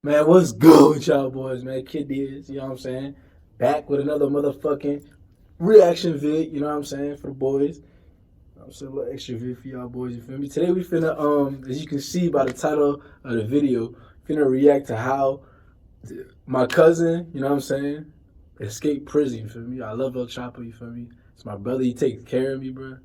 Man, what's good with y'all boys, man? KidDiaz, you know what I'm saying? Back with another motherfucking reaction vid, you know what I'm saying, for the boys. I'm saying a little extra vid for y'all boys, you feel me? Today we finna, as you can see by the title of the video, finna react to how my cousin, you know what I'm saying, escaped prison, you feel me? I love El Chapo, you feel me? It's my brother, he takes care of me, bro. You know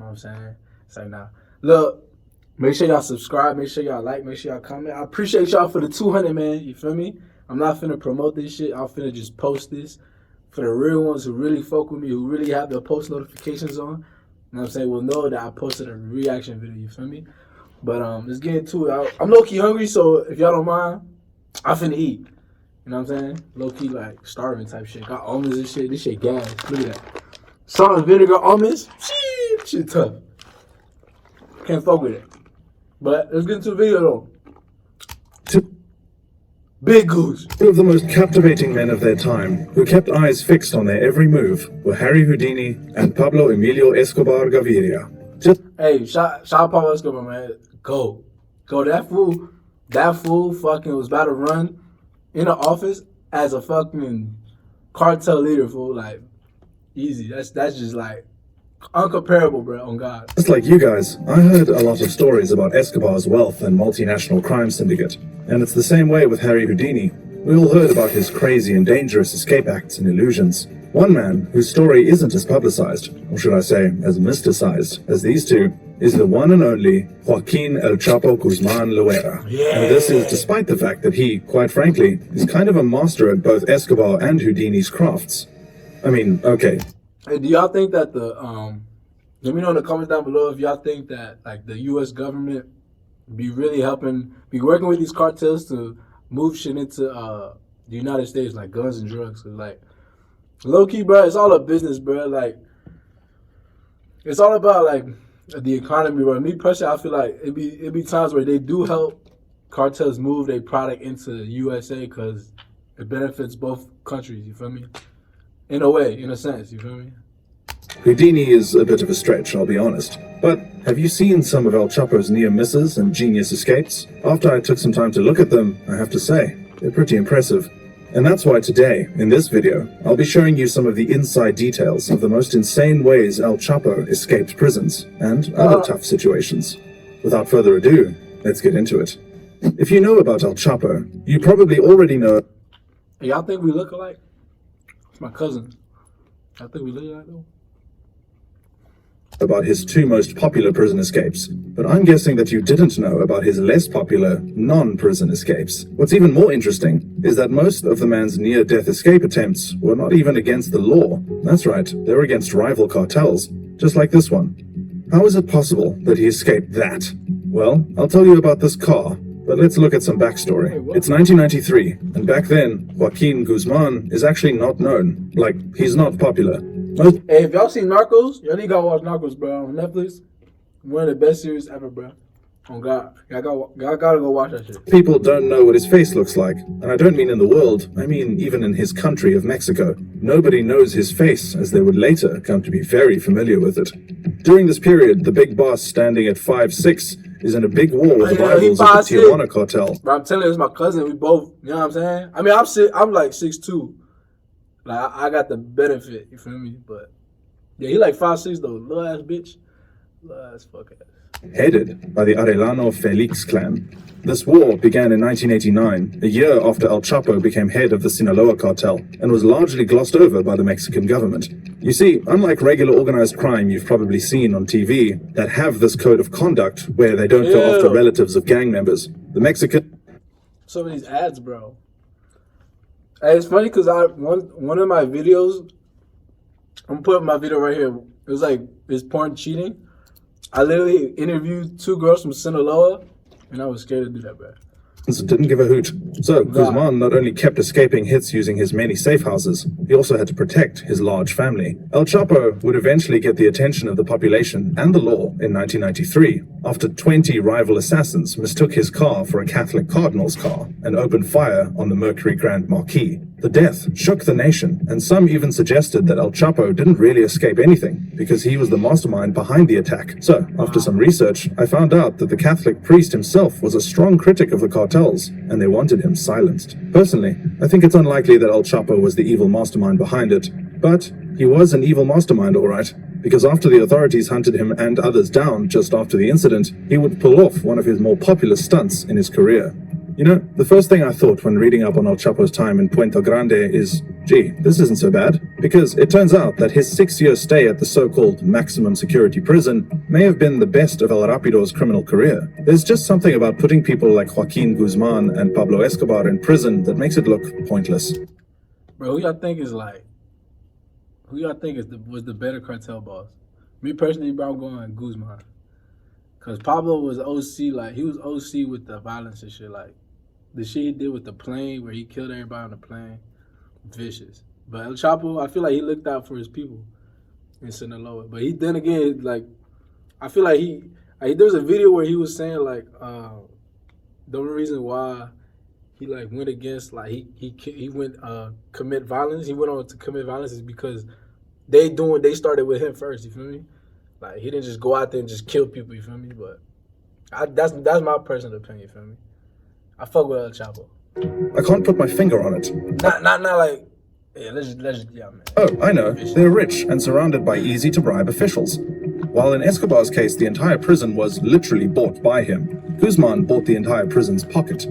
what I'm saying? It's like, nah. Look. Make sure y'all subscribe. Make sure y'all like. Make sure y'all comment. I appreciate y'all for the 200, man. You feel me? I'm not finna promote this shit. I'm finna just post this for the real ones who really fuck with me, who really have their post notifications on. You know what I'm saying? Will know that I posted a reaction video. You feel me? But let's get into it. I'm low-key hungry, so if y'all don't mind, I'm finna eat. You know what I'm saying? Low-key, like, starving type shit. Got almonds and shit. This shit gas. Look at that. Salt and vinegar almonds. Shit tough. Can't fuck with it. But let's get into the video though. Big GUUCH. Two of the most captivating men of their time, who kept eyes fixed on their every move, were Harry Houdini and Pablo Emilio Escobar Gaviria. Hey, shout Pablo Escobar, man. Go. That fool fucking was about to run in the office as a fucking cartel leader, fool. Like, easy. That's just like uncomparable, bro, on God. Just like you guys, I heard a lot of stories about Escobar's wealth and multinational crime syndicate. And it's the same way with Harry Houdini. We all heard about his crazy and dangerous escape acts and illusions. One man whose story isn't as publicized, or should I say, as mysticized, as these two, is the one and only Joaquin El Chapo Guzman Loera. Yeah. And this is despite the fact that he, quite frankly, is kind of a master at both Escobar and Houdini's crafts. I mean, okay. Hey, do y'all think that let me know in the comments down below if y'all think that, like, the U.S. government be really be working with these cartels to move shit into the United States, like guns and drugs? Cause, like, low-key, bro, it's all a business, bro. Like, it's all about, like, the economy, bro. Me personally, I feel like it be times where they do help cartels move their product into the USA because it benefits both countries, you feel me? In a way, in a sense, you feel me? Houdini is a bit of a stretch, I'll be honest. But have you seen some of El Chapo's near misses and genius escapes? After I took some time to look at them, I have to say, they're pretty impressive. And that's why today, in this video, I'll be showing you some of the inside details of the most insane ways El Chapo escaped prisons and other tough situations. Without further ado, let's get into it. If you know about El Chapo, you probably already know... Hey, y'all think we look alike? It's my cousin. I think we look alike, though. About his two most popular prison escapes, but I'm guessing that you didn't know about his less popular non-prison escapes. What's even more interesting is that most of the man's near-death escape attempts were not even against the law. That's right, they were against rival cartels, just like this one. How is it possible that he escaped that? Well, I'll tell you about this car, but let's look at some backstory. It's 1993, and back then, Joaquin Guzman is actually not known. Like, he's not popular. Hey, if y'all seen Narcos, y'all need to go watch Narcos, bro, on Netflix. One of the best series ever, bro. On God. Y'all gotta go watch that shit. People don't know what his face looks like. And I don't mean in the world, I mean even in his country of Mexico. Nobody knows his face, as they would later come to be very familiar with it. During this period, the big boss standing at 5'6" is in a big war with the rivals of the Tijuana cartel. Bro, I'm telling you, it's my cousin. We both, you know what I'm saying? I mean, I'm like 6'2". Like, I got the benefit, you feel me? But, yeah, he like 5'6", though. Little ass bitch. Little ass fuck ass. Headed by the Arellano Felix clan. This war began in 1989, a year after El Chapo became head of the Sinaloa cartel, and was largely glossed over by the Mexican government. You see, unlike regular organized crime you've probably seen on TV, that have this code of conduct where they don't go after relatives of gang members, the Mexican... Some of these ads, bro. Hey, it's funny because one of my videos, I'm putting my video right here. It was like, is porn cheating? I literally interviewed 2 girls from Sinaloa, and I was scared to do that, bro. Didn't give a hoot. So, Guzman not only kept escaping hits using his many safe houses, he also had to protect his large family. El Chapo would eventually get the attention of the population and the law in 1993, after 20 rival assassins mistook his car for a Catholic cardinal's car and opened fire on the Mercury Grand Marquis. The death shook the nation, and some even suggested that El Chapo didn't really escape anything because he was the mastermind behind the attack. So, after some research, I found out that the Catholic priest himself was a strong critic of the cartels, and they wanted him silenced. Personally, I think it's unlikely that El Chapo was the evil mastermind behind it, but he was an evil mastermind, alright, because after the authorities hunted him and others down just after the incident, he would pull off one of his more popular stunts in his career. You know, the first thing I thought when reading up on El Chapo's time in Puente Grande is, gee, this isn't so bad, because it turns out that his 6-year stay at the so-called maximum security prison may have been the best of El Rapido's criminal career. There's just something about putting people like Joaquin Guzman and Pablo Escobar in prison that makes it look pointless. Bro, who y'all think is was the better cartel boss? Me personally, bro, I'm going Guzman. Cause Pablo was OC, like he was OC with the violence and shit, like the shit he did with the plane where he killed everybody on the plane, vicious. But El Chapo, I feel like he looked out for his people in Sinaloa. But then again, like I feel like there was a video where he was saying like the only reason why he like went against like he went commit violence. He went on to commit violence is because they started with him first. You feel me? Like he didn't just go out there and just kill people. You feel me? But that's my personal opinion. You feel me? I fuck with El Chapo. I can't put my finger on it. Not like yeah. Let's yeah, man. Oh, I know. They're rich and surrounded by easy-to-bribe officials. While in Escobar's case, the entire prison was literally bought by him, Guzman bought the entire prison's pocket.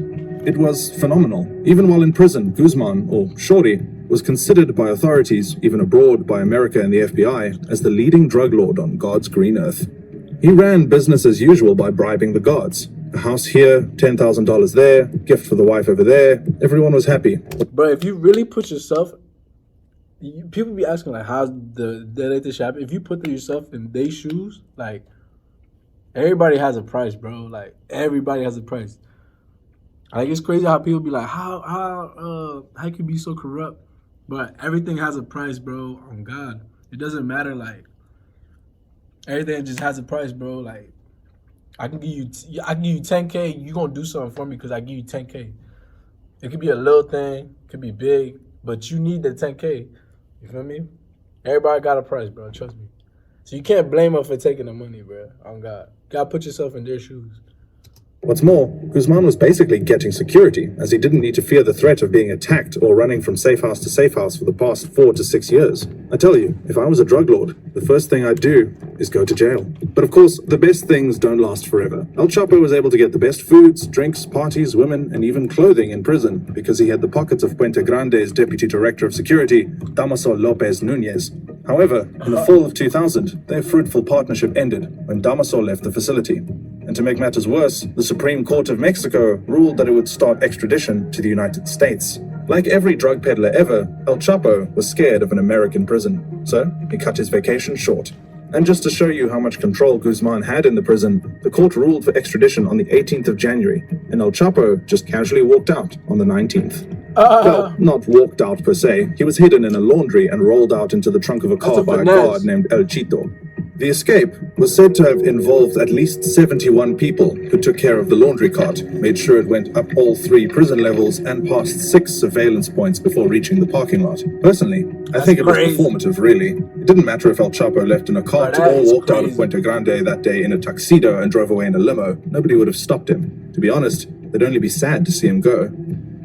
It was phenomenal. Even while in prison, Guzman, or Shorty, was considered by authorities, even abroad by America and the FBI, as the leading drug lord on God's green earth. He ran business as usual by bribing the gods. A house here, $10,000 there, gift for the wife over there. Everyone was happy. Bro, if you really put yourself, people be asking like, how's the latest shop? If you put yourself in their shoes, like everybody has a price, bro. Like everybody has a price. Like it's crazy how people be like, how can you be so corrupt? But everything has a price, bro. On God, it doesn't matter. Like everything just has a price, bro. Like I can give you 10K. You gonna do something for me because I give you 10K. It could be a little thing, could be big, but you need the 10K. You feel me? Everybody got a price, bro. Trust me. So you can't blame them for taking the money, bro. On God, gotta put yourself in their shoes. What's more, Guzman was basically getting security, as he didn't need to fear the threat of being attacked or running from safe house to safe house for the past 4 to 6 years. I tell you, if I was a drug lord, the first thing I'd do is go to jail. But of course, the best things don't last forever. El Chapo was able to get the best foods, drinks, parties, women, and even clothing in prison because he had the pockets of Puente Grande's Deputy Director of Security, Damaso Lopez Nunez. However, in the fall of 2000, their fruitful partnership ended when Damaso left the facility. And to make matters worse, the Supreme Court of Mexico ruled that it would start extradition to the United States. Like every drug peddler ever, El Chapo was scared of an American prison, so he cut his vacation short. And just to show you how much control Guzman had in the prison, the court ruled for extradition on the 18th of January, and El Chapo just casually walked out on the 19th. Well, not walked out per se, he was hidden in a laundry and rolled out into the trunk of a car by a guard named El Chito. The escape was said to have involved at least 71 people who took care of the laundry cart, made sure it went up all 3 prison levels, and passed 6 surveillance points before reaching the parking lot. Personally, I think it was performative, really. It didn't matter if El Chapo left in a cart or walked out of Puente Grande that day in a tuxedo and drove away in a limo. Nobody would have stopped him. To be honest, they'd only be sad to see him go.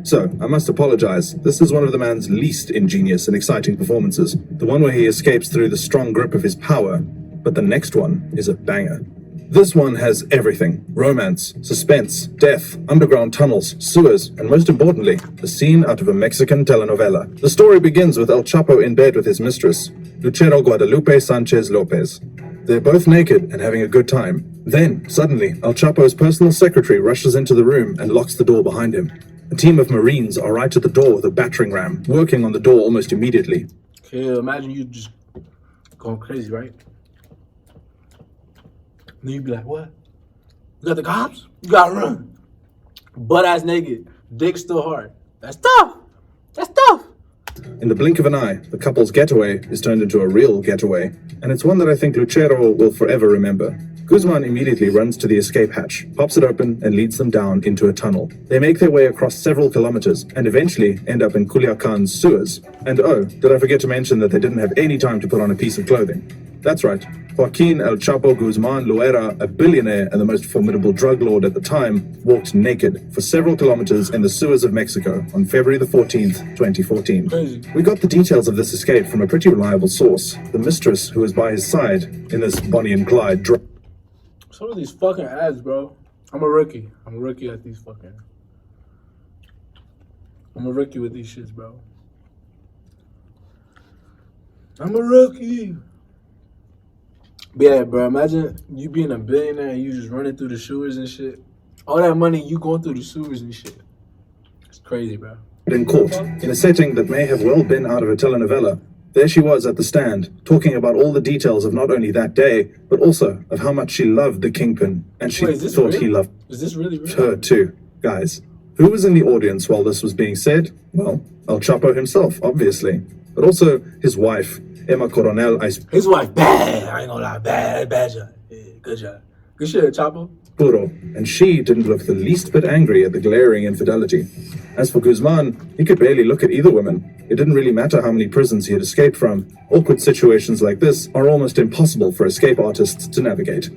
So, I must apologize. This is one of the man's least ingenious and exciting performances. The one where he escapes through the strong grip of his power. But the next one is a banger. This one has everything: romance, suspense, death, underground tunnels, sewers, and most importantly, a scene out of a Mexican telenovela. The story begins with El Chapo in bed with his mistress, Lucero Guadalupe Sanchez Lopez. They're both naked and having a good time. Then, suddenly, El Chapo's personal secretary rushes into the room and locks the door behind him. A team of Marines are right at the door with a battering ram, working on the door almost immediately. Okay, imagine you just going crazy, right? Then you'd be like, what? You got the cops? You gotta run. Butt ass naked, dick still hard. That's tough. That's tough. In the blink of an eye, the couple's getaway is turned into a real getaway, and it's one that I think Lucero will forever remember. Guzman immediately runs to the escape hatch, pops it open, and leads them down into a tunnel. They make their way across several kilometers and eventually end up in Culiacan's sewers. And oh, did I forget to mention that they didn't have any time to put on a piece of clothing? That's right. Joaquin El Chapo Guzman Loera, a billionaire and the most formidable drug lord at the time, walked naked for several kilometers in the sewers of Mexico on February the 14th, 2014. Crazy. We got the details of this escape from a pretty reliable source, the mistress who was by his side in this Bonnie and Clyde drug. Some of these fucking ads, bro. I'm a rookie. I'm a rookie at these fucking. I'm a rookie with these shits, bro. I'm a rookie. But yeah, bro, imagine you being a billionaire and you just running through the sewers and shit. All that money, you going through the sewers and shit. It's crazy, bro. In court, in a setting that may have well been out of a telenovela, there she was at the stand, talking about all the details of not only that day, but also of how much she loved the kingpin, and she thought he loved her too. Guys, who was in the audience while this was being said? Well, El Chapo himself, obviously, but also his wife, Emma Coronel. His wife, bad. I ain't gonna lie, bad job. Yeah, good job. Good shit, Chapo. Puro, and she didn't look the least bit angry at the glaring infidelity. As for Guzman, he could barely look at either woman. It didn't really matter how many prisons he had escaped from. Awkward situations like this are almost impossible for escape artists to navigate.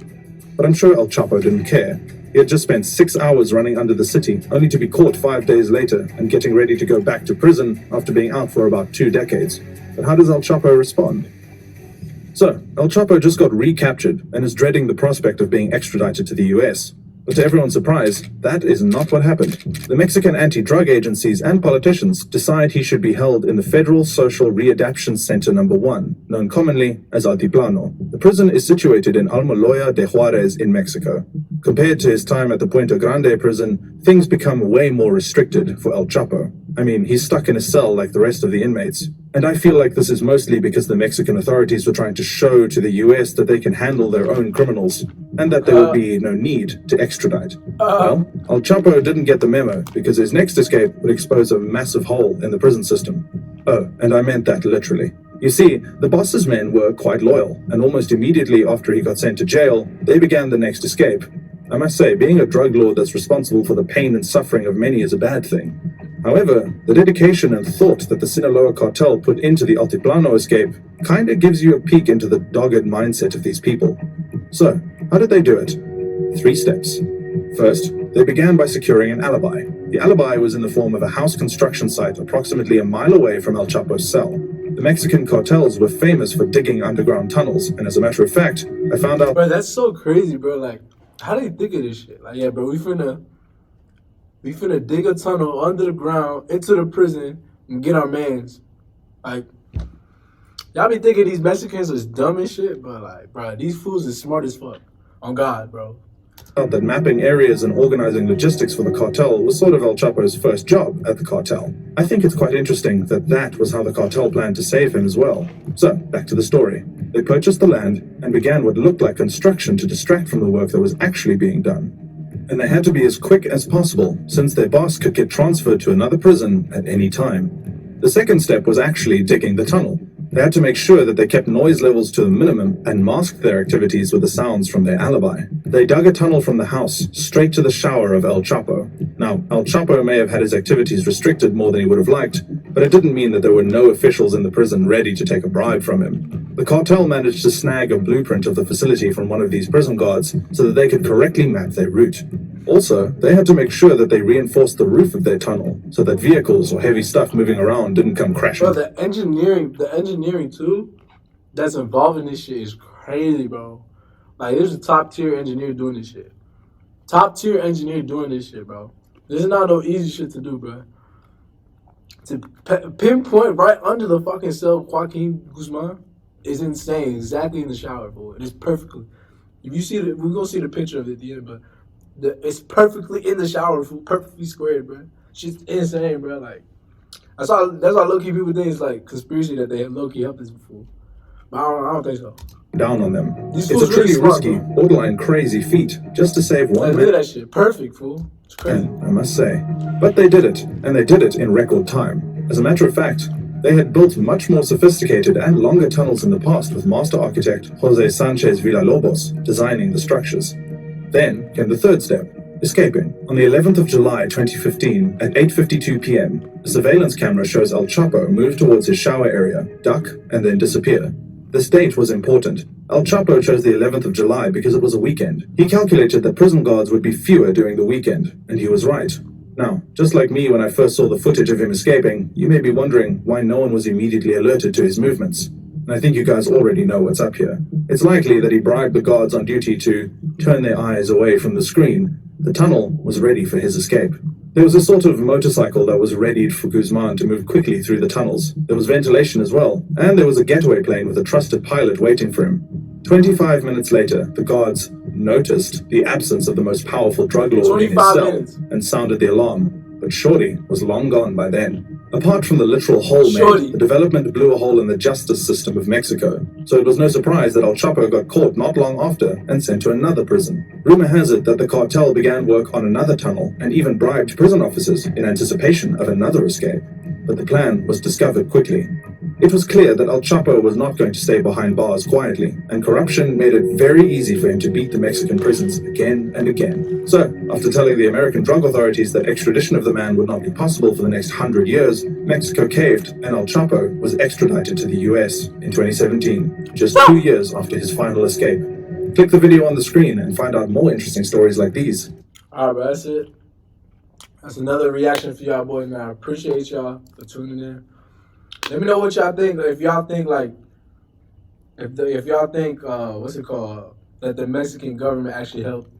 But I'm sure El Chapo didn't care. He had just spent 6 hours running under the city, only to be caught 5 days later and getting ready to go back to prison after being out for about 2 decades. But how does El Chapo respond? So, El Chapo just got recaptured and is dreading the prospect of being extradited to the US. But to everyone's surprise, that is not what happened. The Mexican anti-drug agencies and politicians decide he should be held in the Federal Social Readaptation Center No. 1, known commonly as Altiplano. The prison is situated in Almoloya de Juarez in Mexico. Compared to his time at the Puente Grande prison, things become way more restricted for El Chapo. I mean, he's stuck in a cell like the rest of the inmates. And I feel like this is mostly because the Mexican authorities were trying to show to the US that they can handle their own criminals, and that there would be no need to extradite. Well, El Chapo didn't get the memo because his next escape would expose a massive hole in the prison system. Oh, and I meant that literally. You see, the boss's men were quite loyal, and almost immediately after he got sent to jail, they began the next escape. I must say, being a drug lord that's responsible for the pain and suffering of many is a bad thing. However, the dedication and thought that the Sinaloa cartel put into the Altiplano escape kinda gives you a peek into the dogged mindset of these people. So, how did they do it? 3 steps. First, they began by securing an alibi. The alibi was in the form of a house construction site approximately a mile away from El Chapo's cell. The Mexican cartels were famous for digging underground tunnels, and as a matter of fact, I found out— Bro, that's so crazy, bro. Like, how do they think of this shit? Like, yeah, bro, we finna dig a tunnel under the ground into the prison and get our mans. Like, y'all be thinking these Mexicans is dumb and shit, but like, bro, these fools is smart as fuck. On God, bro. That mapping areas and organizing logistics for the cartel was sort of El Chapo's first job at the cartel. I think it's quite interesting that that was how the cartel planned to save him as well. So, back to the story. They purchased the land and began what looked like construction to distract from the work that was actually being done. And they had to be as quick as possible, since their boss could get transferred to another prison at any time. The second step was actually digging the tunnel. They had to make sure that they kept noise levels to the minimum and masked their activities with the sounds from their alibi. They dug a tunnel from the house straight to the shower of El Chapo. Now, El Chapo may have had his activities restricted more than he would have liked, but it didn't mean that there were no officials in the prison ready to take a bribe from him. The cartel managed to snag a blueprint of the facility from one of these prison guards so that they could correctly map their route. Also, they had to make sure that they reinforced the roof of their tunnel so that vehicles or heavy stuff moving around didn't come crashing. Bro, the engineering too, that's involved in this shit is crazy, bro. Like, there's a top tier engineer doing this shit. Top tier engineer doing this shit, bro. This is not no easy shit to do, bro. To pinpoint right under the fucking cell of Joaquin Guzman is insane. Exactly in the shower, bro. It is perfectly. If you see it, we're gonna see the picture of it at the end, but it's perfectly in the shower, fool. Perfectly squared, bro. Shit's insane, bro. Like, that's why low-key people think it's like conspiracy that they low-key helped this fool. But I don't think so. Down on them. It's a truly risky, borderline crazy feat just to save one man. Look at that shit. Perfect, fool. It's crazy. And I must say. But they did it, and they did it in record time. As a matter of fact, They had built much more sophisticated and longer tunnels in the past, with master architect Jose Sanchez Villalobos designing the structures. Then came the third step, escaping. On the 11th of July 2015, at 8:52 p.m., a surveillance camera shows El Chapo move towards his shower area, duck, and then disappear. This date was important. El Chapo chose the 11th of July because it was a weekend. He calculated that prison guards would be fewer during the weekend, and he was right. Now, just like me when I first saw the footage of him escaping, you may be wondering why no one was immediately alerted to his movements. And I think you guys already know what's up here. It's likely that he bribed the guards on duty to turn their eyes away from the screen. The tunnel was ready for his escape. There was a sort of motorcycle that was readied for Guzman to move quickly through the tunnels. There was ventilation as well, and there was a getaway plane with a trusted pilot waiting for him. 25 minutes later, the guards noticed the absence of the most powerful drug lord in his cell and sounded the alarm, but Shorty was long gone by then. Apart from the literal hole made, the development blew a hole in the justice system of Mexico, so it was no surprise that El Chapo got caught not long after and sent to another prison. Rumor has it that the cartel began work on another tunnel and even bribed prison officers in anticipation of another escape, but the plan was discovered quickly. It was clear that El Chapo was not going to stay behind bars quietly, and corruption made it very easy for him to beat the Mexican prisons again and again. So, after telling the American drug authorities that extradition of the man would not be possible for the next 100 years, Mexico caved, and El Chapo was extradited to the US in 2017, just 2 years after his final escape. Click the video on the screen and find out more interesting stories like these. Alright, bro, that's it. That's another reaction for y'all boys, man. I appreciate y'all for tuning in. Let me know what y'all think. If y'all think like, if y'all think that the Mexican government actually helped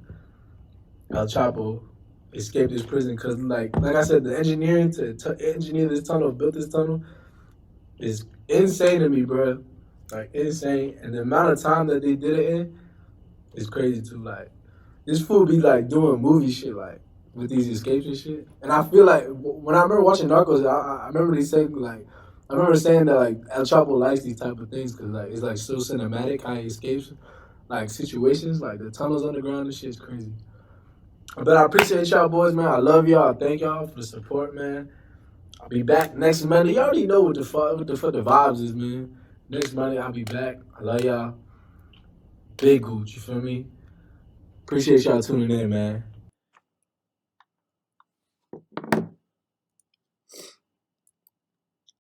El Chapo escape this prison, because like I said, the engineering to engineer this tunnel, build this tunnel, is insane to me, bro. Like insane, and the amount of time that they did it in is crazy too. Like this fool be like doing movie shit like with these escapes and shit. And I feel like when I remember watching Narcos, I remember they saying like. I remember saying that like El Chapo likes these type of things because like it's like so cinematic how he escapes like situations, like the tunnels underground and shit is crazy. But I appreciate y'all boys, man. I love y'all. I thank y'all for the support, man. I'll be back next Monday. You already know what the fuck the vibes is, man. Next Monday I'll be back. I love y'all. Big GUUCH, you feel me? Appreciate y'all tuning in, man.